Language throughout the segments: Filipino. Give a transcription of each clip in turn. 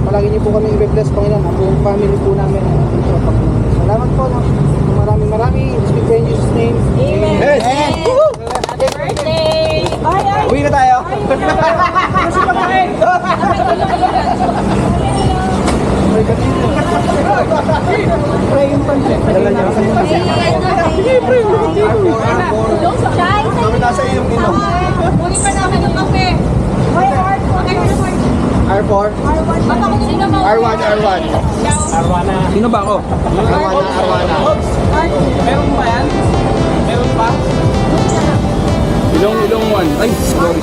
Palagi niyo po kami i-bless, Panginoon. Ang buong family po namin. Salamat po. Maraming. Speak in Jesus' name. Amen. Yes. Happy birthday! Uwi na tayo. Pray yung pansit. Dala niyo. Sige, pray. Kami nasa iyong inom. Kunin pa namin yung kape. R4. R1. Sino ba ako? Arwana. Meron ba yan? Meron pa? Ilong one. Ay, sorry.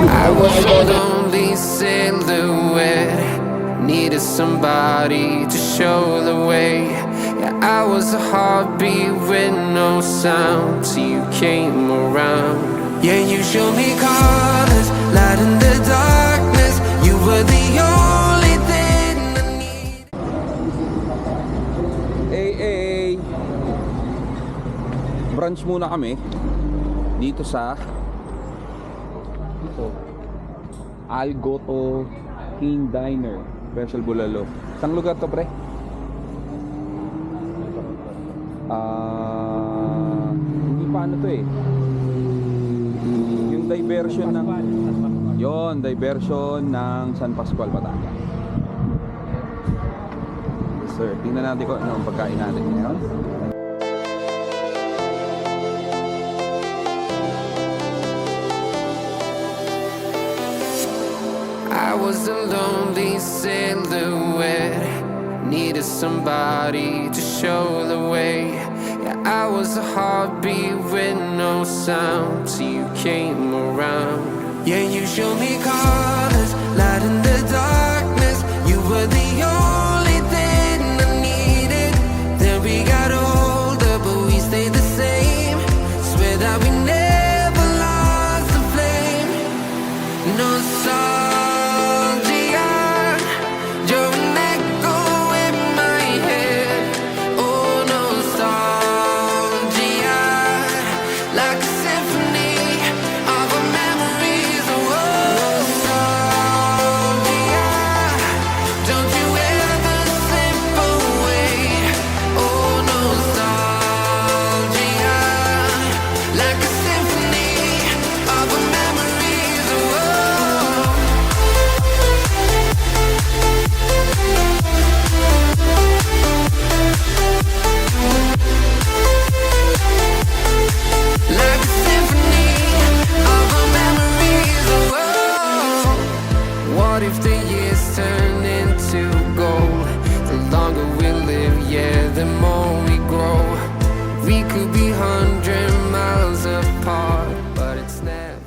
I was a lonely silhouette, needed somebody to show the way. Yeah, I was a heartbeat with no sound till you came around. Yeah, you showed me colors, light in the darkness. You were the only thing I needed. Hey. Brunch muna kami dito sa Algoto King Diner, Special Bulalo. Saan lugar to, pre? Hindi pa ano to eh. Yung diversion ng San Pascual, Batangas. Sir, tingnan natin kung ano ang pagkain natin ngayon. I was a lonely silhouette, needed somebody to show the way. Yeah, I was a heartbeat with no sound till you came around. Yeah, you showed me colors, light in the darkness. You were the only thing I needed. Then we got older, but we stayed the same. Swear that we never lost the flame. Nostalgia, you're an echo in my head. Oh, nostalgia, like a symphony of our memories. Oh, nostalgia, don't you ever slip away. Oh, nostalgia, like a symphony of our memories. Oh, like a symphony of our memories. Oh, what if the years turn into gold? The longer we live, yeah, the more we grow. We could be 100 miles apart, but it's never.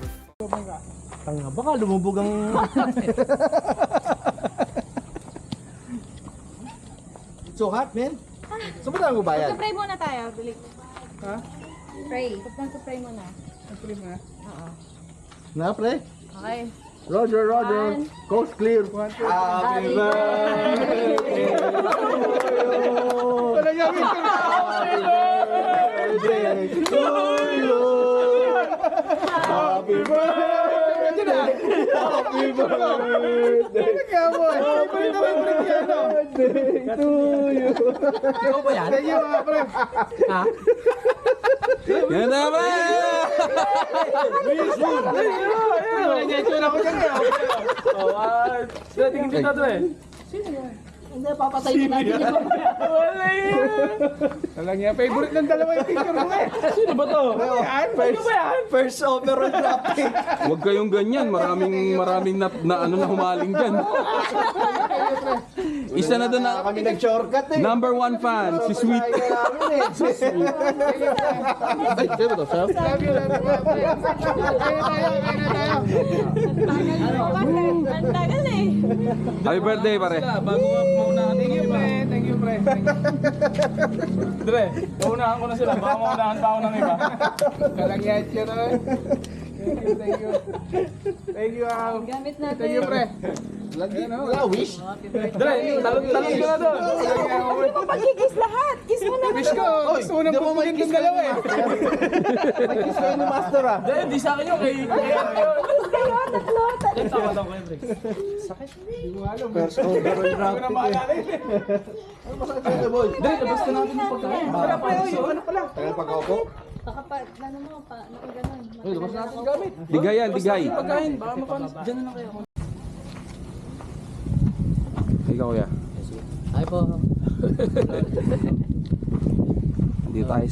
Baka lumubog ang... It's so hot, man. Saan ba tayo magbayad? Pray muna tayo, bilik. Ha? Pray. Pray muna. Pray mo na. Oo. Na, pre? Okay. Roger. One. Coast clear. Happy birthday to you. Happy birthday. Happy birthday to you. Ikaw ba yan? Thank you, pre. Ha? Yan na, pre! Hindi, papatay na natin. Alam niya, favorite ng dalawa yung picture mo eh. Sino ba to? First overall dropping. Huwag kayong ganyan, maraming na humaling dyan. Isa na doon na. Kami nag-shortcut eh. Number 1 fan, si Sweet. Ay, sino to? Love you, love you. Ang tagal eh. Happy birthday, pare. Bago ka maunahan. Thank you, pre. Thank you, pre. Dre, maunahan ko na sila. Baka maunahan pa ako ng iba. Kalangyan siya na. Thank you. Thank you, Al. Gamit natin. Thank you, pre. Wala, wish. Dre, talong ka na doon. Hindi mo pag-kiss lahat. Kiss mo na. Wish ko. Gusto mo nang pupugin ng dalawa eh. Mag-kiss kayo ni Master ah. Dre, di sa akin yun. Kay Kayo, tatlo. Tama daw kayo, Dre. First overall round pick eh. Ano masakit sa'yo, boy? Dre, labas ka natin yung pagkain. Wala pa yun. Ano pala? Tagal pag-ako? Ano mo pa, nakaganon. Labas natin gamit. Digay yan, digay. Pagkain, baka mapanis. Diyan na lang kayo. Ikaw, kuya. Ay po. Dito tayo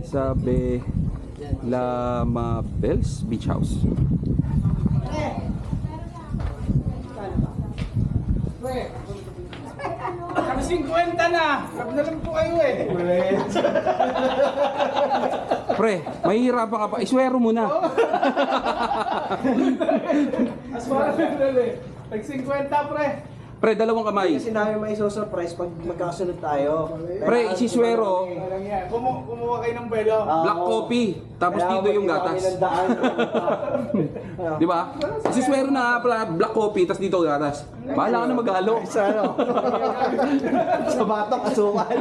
sa Lama Bells Beach House. Kami 50 na. Kami na lang po kayo eh. Pre, mahihirapan ka pa. Iswero mo na. As far as Dre. Tag 50, pre. Pre, dalawang kamay. Kasi namin may surprise pag magkasunod tayo. Pre, isiswero. Walang yan. Kumuha kayo ng pelo. Black coffee. Tapos dito yung gatas. Di ba? Isiswero na pala black coffee, tapos dito gatas. Bahala ka na maghalo. Sa ano? Sa batok, asukan.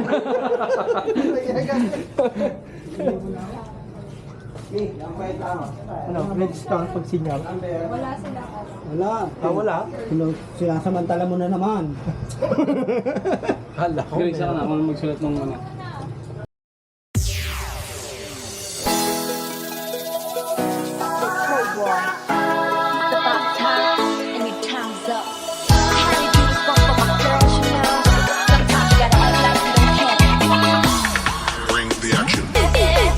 Ano, register ka pag signal? Wala sila. Wala. Wala. Sinasamantala mo na naman. Hala ko. Grace ka na ako magsulat ng ano. About time and your time's up. How you do this one for my girls, you know? Sometimes you gotta act like you don't care. Bring the action. Bring the action.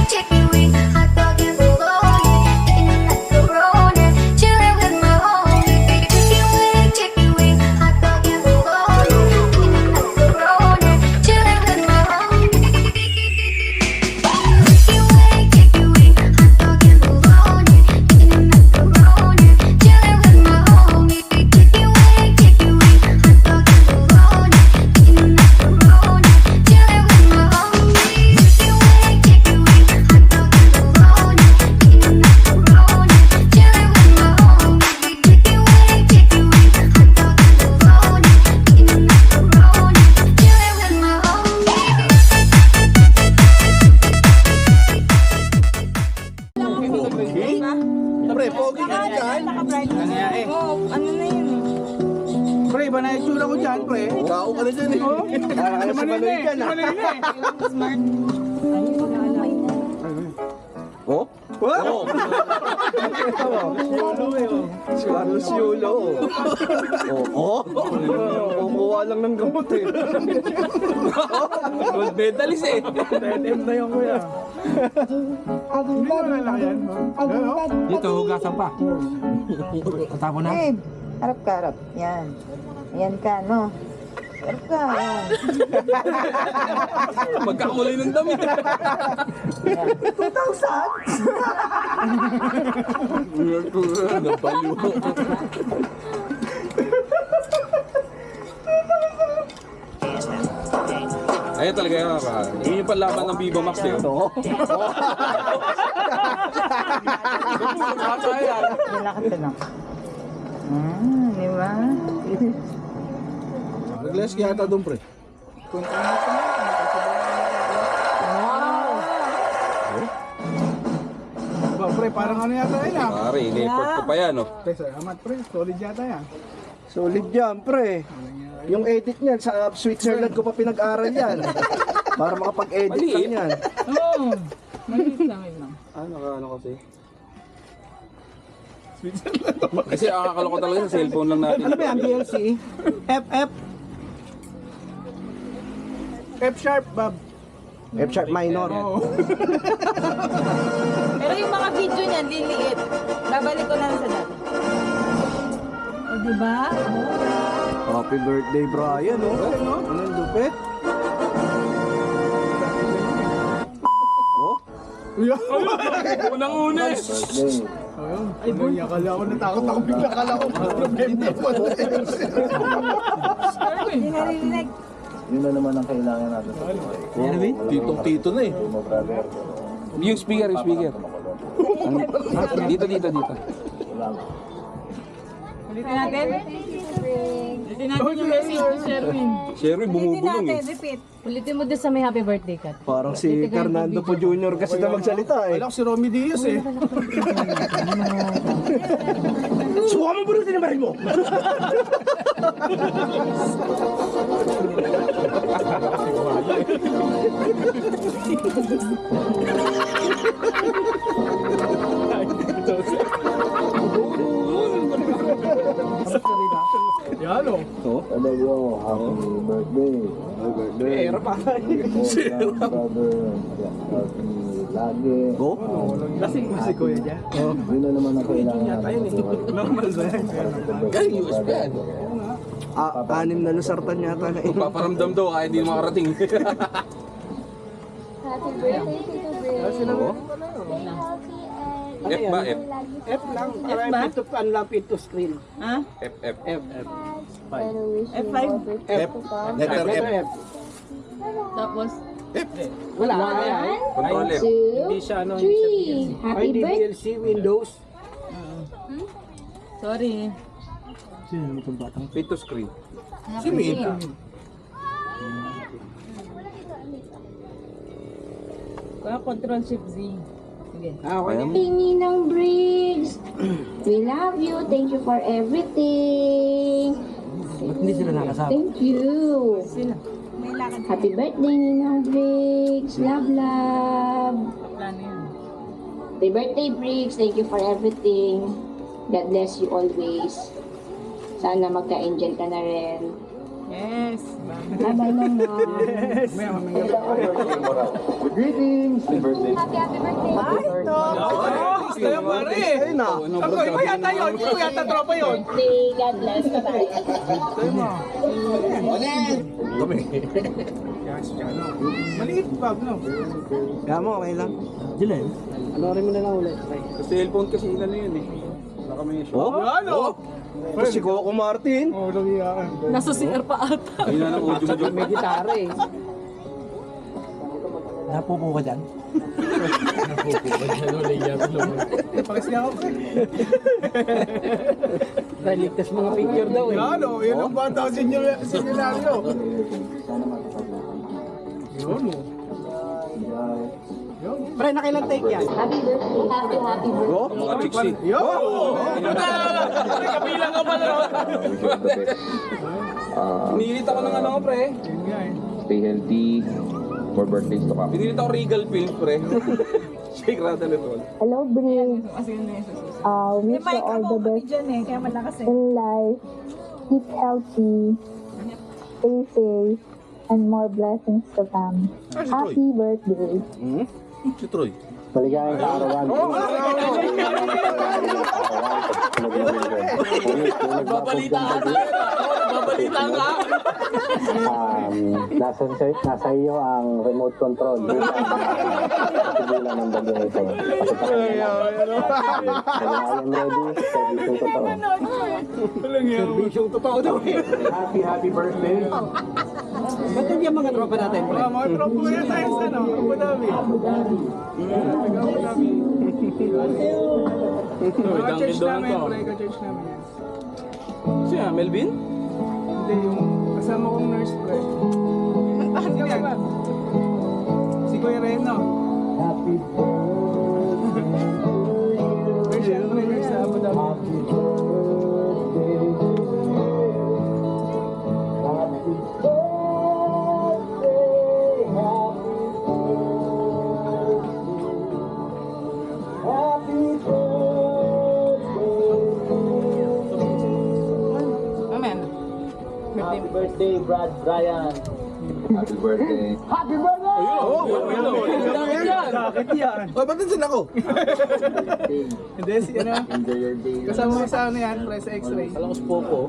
Take you away, hot dog and bologna, eating macaroni, chilling with my homie. Take you away, hot dog and bologna, eating macaroni, chilling with my homie. Take you away, hot dog and bologna, eating macaroni, chilling with my homie. Take you away, hot dog and bologna, eating macaroni, chilling with my homie. Pre, pogi ka dyan. Oo, ano na yun? Pre, iba na yung tsura ko dyan, pre. Kao ka na dyan eh. Para ka na sa baloy dyan ah. Smart. Oh? Oh! Si Carlos Yulo. Oo. Kumuha lang ng gamot eh. Gold medalist eh. Tetem na yung kuya. Hindi mo lalaki yan. Dito, hugasan pa. Tapo na. Eh, harap ka, harap. Yan. Yan ka, no? Harap ka, yan. Magkakulay ng damit. 2,000? Napaliw. Ayun talaga yun. Yun yung panlaban ng Viva Max eh. Relax ka lang. Di ba? Regles yata doon, pre. Ba, pre, parang ano yata yun ah. Pare, in-effort ko pa yan, oh. Pre, salamat pre. Solid yata yan. Solid yan, pre. Yung edit niyan, sa Switzerland ko pa pinag-aral yan. Para makapag-edit Maliit. lang yan. Oo. Maliit lang yun. Ano kasi? Kasi akakala ko talaga sa cellphone lang natin. Ano ba yan, DLC? FF? F sharp, Bob. F sharp minor. Pero yung mga video niyan, liliit. Babalik ko na lang sa dati. O, diba? Happy birthday, Brian, oh. Anong lupit? Unang-una eh. Ay, boy, akala ko natakot ako bigla. Akala ko problema po. Hindi narinig. Titong-tito na eh. Yung speaker. Dito. Ulitin natin. Ulitin natin yung message ni Sherwin. Sherry, bumubulong eh. repeat. Ulitin mo din sa may happy birthday ka. Parang si Fernando po Jr. kasi na magsalita eh. Akala ko si Romy Diaz eh. Suka mo bro, tinabarin mo! Yan o. Pera pa. Go? Lasing mo si Kuya Diya. Normal ba yan? Galing USB yan. Anim na lusartan yata na eh. Paparamdam daw kaya hindi makarating. Happy birthday, Tito Bray. Stay healthy and F ba? F? F lang. Para lapit to screen. Ha? F. and wish you F5? more birthday to come. Letter F. Tapos, Wala. Control F. 1, 2, 3. Happy birthday. DLC Windows. sorry. Fit to screen. Si Mid. Kaya Control-Shift-Z. Sige. Ninang Briggs, we love you. Thank you for everything. Ba't hindi sila nakasama? Thank you. Sila. May lakad. Happy birthday, Ninang Briggs. Love, love. Plano yun. Happy birthday, Briggs. Thank you for everything. God bless you always. Sana magka-angel ka na rin. Yes. Bye-bye, Mama. Greetings! Happy birthday. Gusto yung pare eh. Ayun na. Ako, iba yata yun. Hindi ko yata tropa yun. Birthday. God bless. Bye-bye. Maliit, Bob, no? Kaya mo, okay lang. Dilen. Ano rin mo na lang ulit? Sa cellphone kasi ano yun eh. Baka may show. Yan o. Ito si Coco Martin. Oh, lumiya. Nasa CR pa ata. Ayun na ng audio mo dyan. May gitara eh. Napupo ka dyan? Pakis niya ako. Ligtas mga picture daw eh. Yan o. Yun ang bata ko senaryo. Yun o. Pre, nakailan take yan? Happy birthday. Happy birthday. Go? Mga chicks eh. Yo! Kabilang ka pala. Pinilit ako ng ano ko, pre. Yun nga eh. Stay healthy. More birthdays to come. Pinilit ako Regal Films, pre. Shake, rattle it all. Hello, Briggs. Kasi yun na yung susunod. Wish you all the best Diyan eh, kaya malakas eh. in life. Keep healthy. Stay safe. And more blessings to come. Happy birthday. Si Troy. Maligayang kaarawan. Nagbabalita ka na. Nagbabalita ka. Nasa iyo ang remote control. Sibulan ng bagay ito. I am ready. Servisyong totoo. Servisyong totoo daw eh. Happy birthday. Ba't yung mga tropa natin, pre. Mga tropa ko na tayo sa Abu Dhabi. Abu Dhabi. Mga church namin, pre. Ka-church namin yan. Siya, Melvin? Hindi, yung kasama kong nurse, pre. Sino yan? Si Kuya Reno. Happy birthday. Siyempre, nurse sa Abu Dhabi. Amen. Happy birthday, Brad Brian. Happy birthday. Bakit yan? Oh, ba't din ako? Hindi, si ano? Enjoy your day. Kasama ko sa ano yan, pre, sa X-ray. Alam ko Poco.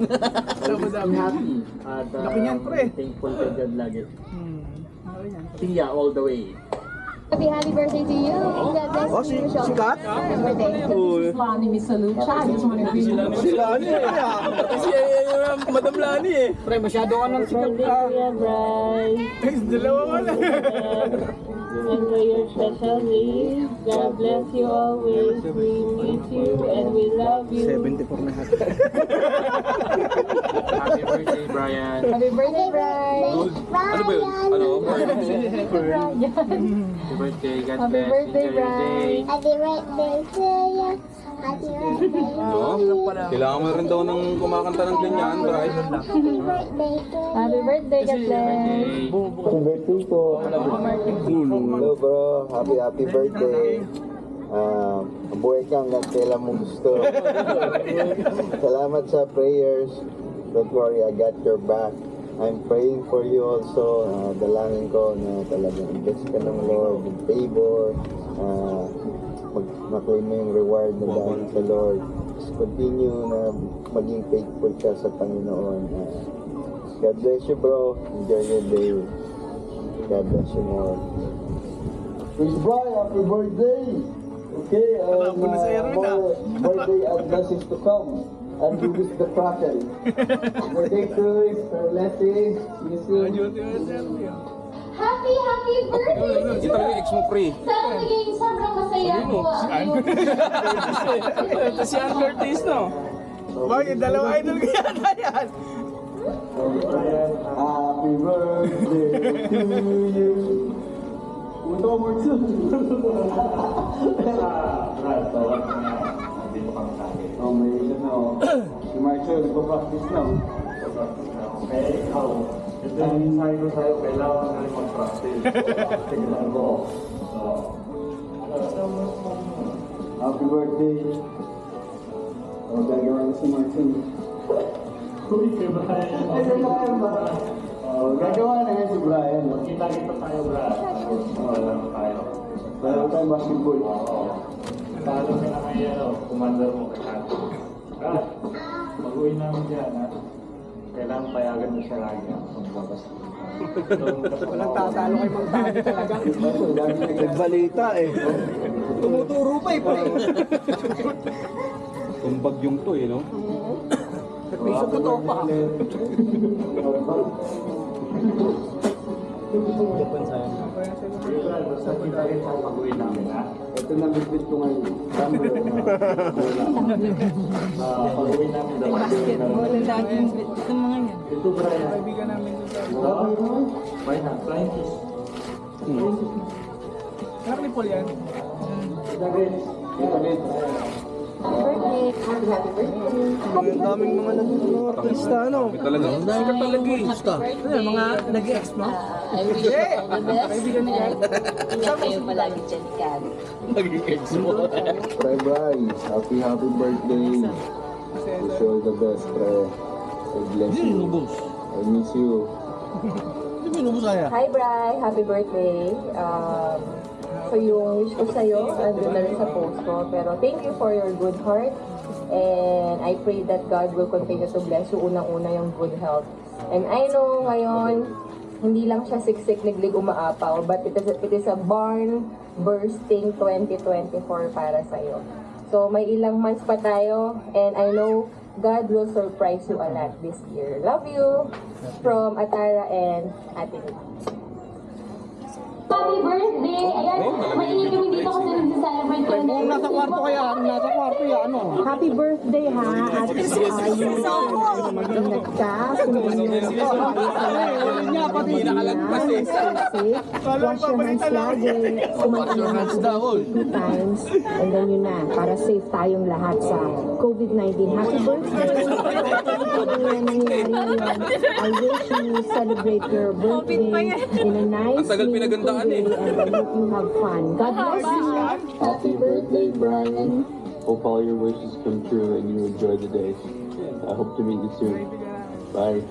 Sa Abu Dhabi. Happy. At Laki niyan, pre. thankful kay God lagi. Laki niyan. See ya all the way. Happy birthday to you. God bless Oh, si Kat? Happy birthday. Lani, Miss Lucha. I just want to greet you. Sila ano eh. Kasi Madam Lani eh. Pre, masyado ka ng sikat ka. Guys, dalawa ko lang. Enjoy your special day. God bless you always. We miss you and we love you. 74 na hat. Happy birthday, Brian. Happy birthday, Brian. Ano ba yun? Ano? Happy birthday, God Happy bless. birthday, Enjoy your day. Happy birthday to you. Happy birthday. No? Kailangan mo rin daw ng kumakanta ng ganyan, Bray. Happy birthday to you. Happy birthday, God bless. Happy birthday po. Hello bro, happy birthday. Mabuhay ka hanggang kailan mo gusto. Salamat sa prayers. Don't worry, I got your back. I'm praying for you also. Dalangin ko na talagang bless ka ng Lord, with favor. Maklaim mo yung reward na dahil sa Lord. Just continue na maging faithful ka sa Panginoon. God bless you bro. Enjoy your day. God bless you more. Chris Brian, happy birthday! Okay, and more birthday and blessings to come. And you wish the crackle. Birthday Chris, blessings, see you soon. Happy birthday. Hindi talaga yung ex mo, pre. Sa magiging sobrang masaya po. Ito si Ann Curtis, no? Bakit? Dalawa idol ko yata yan. Happy birthday to you. Ito more too. Oh, may isa na oh. Si Marshall, nagpa-practice na oh. Kaya ikaw, ito yung sabi ko sa'yo, kailangan na rin mag-practice. Tignan ko. Happy birthday. O, gagawa na si Martin. Uy, kay Brian. Ay, kay Brian ba? Gagawa na nga si Brian. Kita-kita tayo, Brian. Laro tayo. Laro tayo basketball. Talo ka na ngayon, commander mo ka. Mag-uwi namin dyan, ha? Kailangan payagan mo siya lagi ang magbabasketball. Walang tatalo kay Mang Tani talaga. Nagbalita eh. Tumuturo pa eh, pre. Tumbag yung to eh, no? Piso totoo pa. Basta kita rin sa pag-uwi namin, ha? Ito na bitbit ko ngayon. Pag-uwi namin daw. Basketball, ang laging ito mga yan. Ito, Brian. Kaibigan namin dun sa... Why not? Flying kiss. Anak ni Paul yan. Ito rin. Ito rin. Ang daming mga artista, ano? Talaga. Sikat talaga eh. Ano, mga nag-ex mo? I wish you all the best. Ingat kayo palagi dyan, Kat. Bye bye. Happy birthday. Wish you all the best, pre. God bless you. I miss you. Hi, Bri. Happy birthday. So yung wish ko sa'yo, andun na rin sa post ko. Pero thank you for your good heart. And I pray that God will continue to bless you. Unang-una yung good health. And I know ngayon, hindi lang siya siksik, liglig, umaapaw. But it is a barn bursting 2024 para sa'yo. So may ilang months pa tayo. And I know God will surprise you a lot this year. Love you from Atara and Ate Nick. Happy birthday! Ayan, mainit kami dito kasi nag-celebrate kami. Kung nasa kwarto kaya, nasa kwarto yan, ano? Happy birthday ha, at mag-ingat ka, kumain Niya, pati Nakalagpas eh. wash your hands lagi, kumain ka ng tubig 2 times, and then yun na, para safe tayong lahat sa COVID-19. Happy birthday! I wish you celebrate your birthday in a nice, Ang tagal pinagandaan eh. and I hope you have fun. God bless you! Happy birthday, Brian. Hope all your wishes come true and you enjoy the day. I hope to meet you soon. Bye.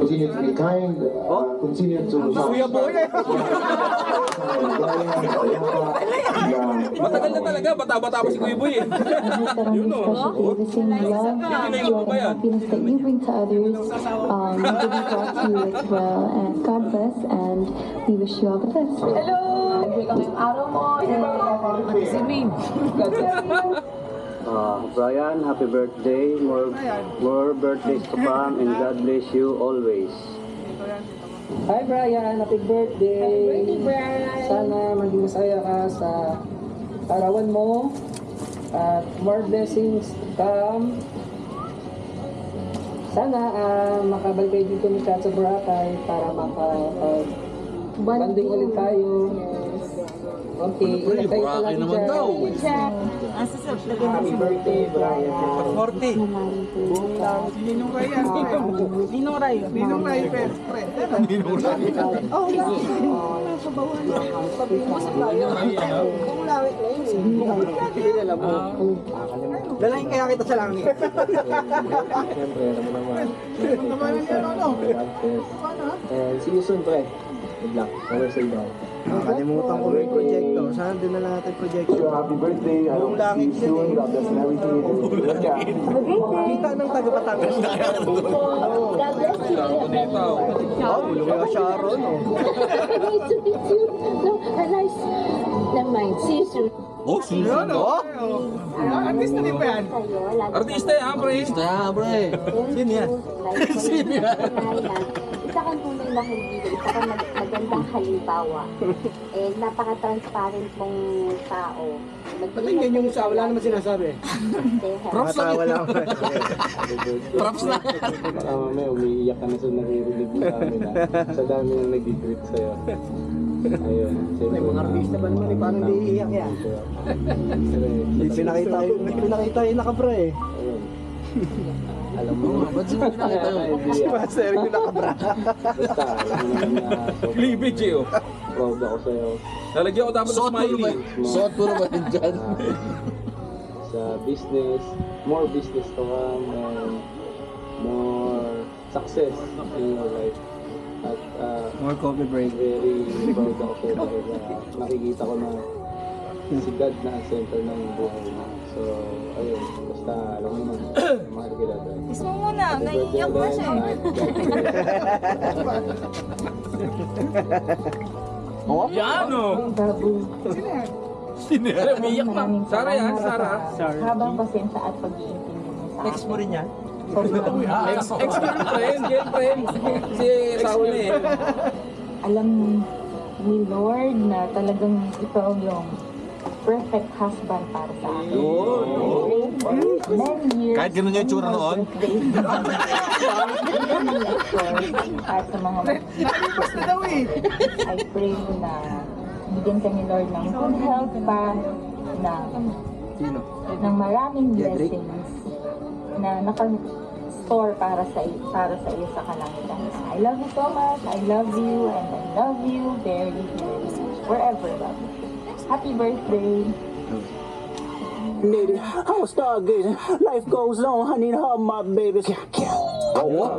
Continue to be kind. Continue to Kuya Boy eh. Matagal na talaga, bata-bata pa si Kuya Boy eh. Yun o. The same love, joy, and happiness that you bring to others will be brought to you as well. And God bless, and we wish you all the best. Hello! Enjoy ka ngayong araw mo. Si Min. God bless you. Brian, happy birthday. More birthdays to come and God bless you always. Hi Brian, happy birthday! Sana maging masaya ka sa arawan mo at more blessings to come. Sana makabalik kayo dito ni Kat sa Boracay para makapag-banding ulit tayo. Okay, ingat kayo palagi dyan. Happy birthday, Brian. 40. Ninong Ray yan. Ninong Ray. Ninong Ray, pre. Ninong Ray. Oh, Dalahin kaya kita sa langit. Siyempre, alam mo naman. And see you soon, pre. Good luck. Always say bye. Nakalimutan ko yung projector. Sana din na natin projector. Happy birthday. I hope to see you soon. God bless and everything. Good luck. Kita ng taga Batangas. God bless you. Oh, kaya Sharon. Nice to meet you. No, nice. Never mind. See you soon. Oh, Yun o. Artist na din pa yan. Artista yan, pre. Sino yan? Sino yan? Isa kang tunay na kaibigan, isa kang magandang halimbawa. Eh, napaka-transparent mong tao. Patingin yung sa wala naman sinasabi. Props lang Wala yun. Props lang. Baka mamaya umiiyak ka na sa naririnig mo sa amin. Sa dami ng nag-greet sa'yo. Ayun. May mga artista ba naman eh, paano hindi iiyak yan? Pinakita yung nakabra eh. Ayun. Alam mo, ba't siya nakita yun? Si Master yung nakabra. Basta, alam mo naman na sobrang Cleavage eh, oh. proud ako sa'yo. Lalagyan ko dapat ng smiley. Suot mo naman din dyan. Sa business, more business to come and more success in your life. At More coffee break. very proud ako sa'yo dahil nakikita ko na si God na ang center ng buhay mo. So, ayun, basta alam mo naman, mahal kita dahil. Gusto mo muna, naiiyak na siya. Yan, oh. Sino yan? Alam, umiyak na. Sara yan, Sara. Habang pasensya at pag-iintindi mo sa akin. mo rin yan? Ex-girlfriend, girlfriend. Si asawa na eh. Alam ni Lord na talagang ikaw yung perfect husband para sa akin. Kahit ganun yung tsura noon? At sa mga Nalipas na daw eh. I pray na bigyan ka ni Lord ng good health pa, ng maraming blessings na naka-store para sa iyo sa kalangitan. I love you so much. I love you and I love you very, very much. Forever love you. Happy birthday. Lady, I was stargazing. Life goes on, honey, to all my babies. Oh,